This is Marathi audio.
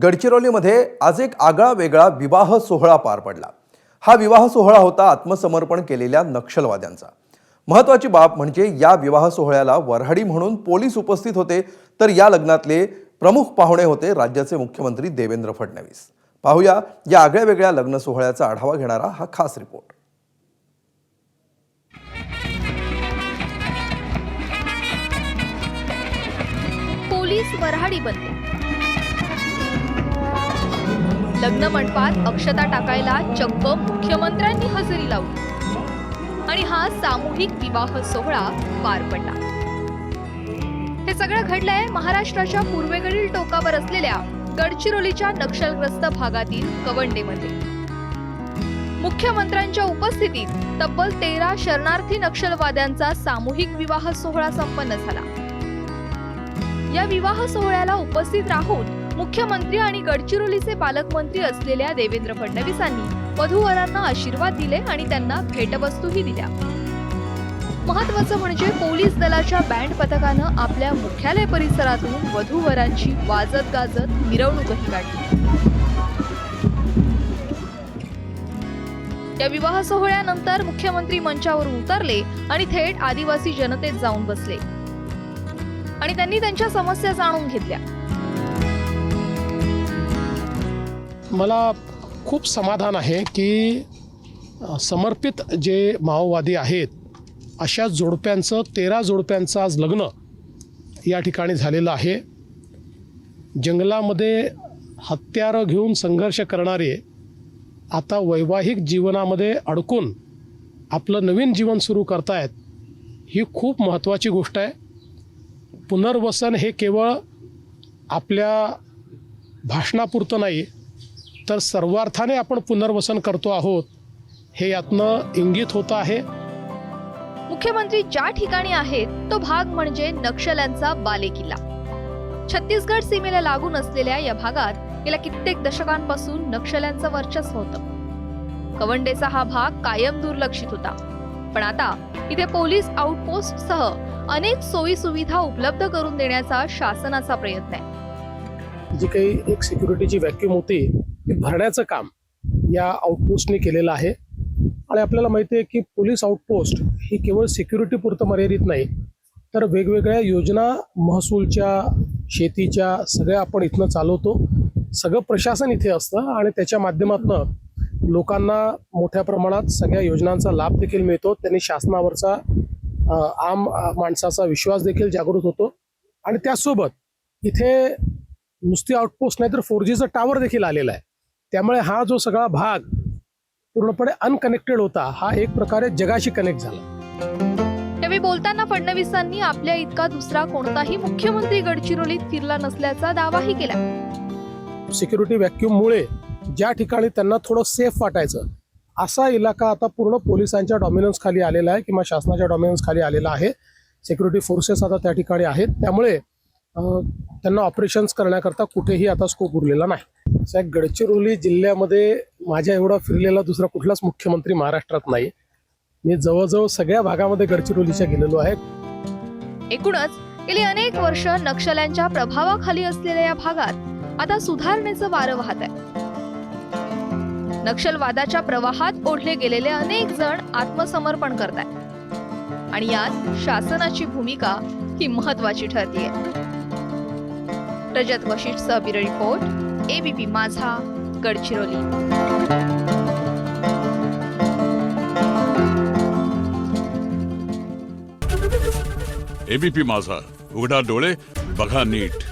गडचिरोलीमध्ये आज एक आगळा वेगळा विवाह सोहळा पार पडला। हा विवाह सोहळा होता आत्मसमर्पण केलेल्या नक्षलवाद्यांचा। महत्त्वाची बाब म्हणजे या विवाह सोहळ्याला वऱ्हाडी म्हणून पोलीस उपस्थित होते, तर या लग्नातले प्रमुख पाहुणे होते राज्याचे मुख्यमंत्री देवेंद्र फडणवीस। पाहूया या आगळ्या वेगळ्या लग्न सोहळ्याचा आढावा घेणारा हा खास रिपोर्ट। पोलीस वऱ्हाडी बनले। लग्न मंडपात अक्षता टाकायला चक्क मुख्यमंत्र्यांनी हजेरी लावली आणि हा सामूहिक विवाह सोहळा पार पडला। हे सगळं घडलंय महाराष्ट्राच्या पूर्वेकडील टोकावर असलेल्या गडचिरोलीच्या नक्षलग्रस्त भागातील कवंडेमध्ये। मुख्यमंत्र्यांच्या उपस्थितीत तब्बल 13 शरणार्थी नक्षलवाद्यांचा सामूहिक विवाह सोहळा संपन्न झाला। या विवाह सोहळ्याला उपस्थित राहून मुख्यमंत्री आणि गडचिरोलीचे पालकमंत्री असलेल्या देवेंद्र फडणवीसांनी वधूवरांना आशीर्वाद दिले आणि त्यांना भेटवस्तूही दिल्या। महत्त्वाचं म्हणजे पोलीस दलाच्या बँड पथकानं आपल्या मुख्यालय परिसरातून वधूवरांची वाजत गाजत मिरवणूकही काढली। या विवाह सोहळ्यानंतर मुख्यमंत्री मंचावरून उतरले आणि थेट आदिवासी जनतेत जाऊन बसले आणि त्यांनी त्यांच्या समस्या जाणून घेतल्या। मला खूप समाधान आहे की समर्पित जे माओवादी आहेत अशा जोडप्यांचं 13 जोडप्यांचं आज लग्न या ठिकाणी झालेलं आहे। जंगलामध्ये हत्यारं घेऊन संघर्ष करणारे आता वैवाहिक जीवनामध्ये अडकून आपलं नवीन जीवन सुरू करतायत, ही खूप महत्त्वाची गोष्ट आहे। पुनर्वसन हे केवळ आपल्या भाषणापुरतं नाही, तर सर्वार्थाने आपण पुनर्वसन करतो आहोत हे यातनं इंगित होतं आहे। मुख्यमंत्री ज्या ठिकाणी आहेत तो भाग म्हणजे नक्षल्यांचा बालेकिल्ला। छत्तीसगड सीमेला लागून असलेल्या या भागात गेल्या कित्येक दशकांपासून नक्षल्यांचं वर्चस्व होतं। कवंडेचा हा भाग कायम दुर्लक्षित होता, पण आता इथे पोलीस आउटपोस्टसह अनेक सोयी सुविधा उपलब्ध करून देण्याचा शासनाचा प्रयत्न आहे। जी काही एक सिक्युरिटीची व्हॅक्यूम होती ती भरण्याचं काम या आउटपोस्टने केलेलं आहे। आणि आपल्याला माहिती आहे की पोलीस आउटपोस्ट ही केवळ सिक्युरिटीपुरतं मर्यादित नाही, तर वेगवेगळ्या योजना महसूलच्या, शेतीच्या सगळ्या आपण इथनं चालवतो। सगळं प्रशासन इथे असतं आणि त्याच्या माध्यमातून लोकांना मोठ्या प्रमाणात सगळ्या योजनांचा लाभ देखील मिळतो। त्यांनी शासनावरचा आम माणसाचा विश्वास देखील जागृत होतो आणि त्यासोबत इथे नुसती आउटपोस्ट नाही तर 4Gचं टावर देखील आलेला आहे। त्यामुळे हा जो सगळा भाग पूर्णपणे अनकनेक्टेड होता, हा एक प्रकारे जगाशी कनेक्ट झाला। यावेळी बोलताना फडणवीसांनी आपल्या इतका दुसरा कोणताही मुख्यमंत्री गडचिरोलीत फिरला नसल्याचा दावाही केला। सिक्युरिटी व्हॅक्यूममुळे ज्या ठिकाणी त्यांना थोडं सेफ वाटायचं असा इलाका आता पूर्ण पोलिसांच्या डॉमिनन्स खाली आलेला आहे किंवा शासनाच्या डॉमिनन्स खाली आलेला आहे। सिक्युरिटी फोर्सेस आता त्या ठिकाणी आहेत, त्यामुळे त्यांना ऑपरेशन्स करण्याकरता कुठेही आता स्कोप उरलेला नाही। साहेब, गडचिरोली जिल्ह्यामध्ये माझ्या एवढा फिरलेला दुसरा कुठलाच मुख्यमंत्री महाराष्ट्रात नाही। मी जवळजवळ सगळ्या भागामध्ये गडचिरोलीच्या गेलेलो आहे। एकूणच गेली अनेक वर्ष नक्षल्यांच्या प्रभावाखाली असलेल्या या भागात आता सुधारणेचं वारं वाहत आहे। नक्षलवादाच्या प्रवाहात ओढले गेलेले अनेक जण आत्मसमर्पण करतायत आणि यात शासनाची भूमिका ही महत्त्वाची ठरतीये। रजत वशिष्ठचा ब्युरो रिपोर्ट, ABP माझा, गडचिरोली। ABP माझा, उघडा डोळे बघा नीट।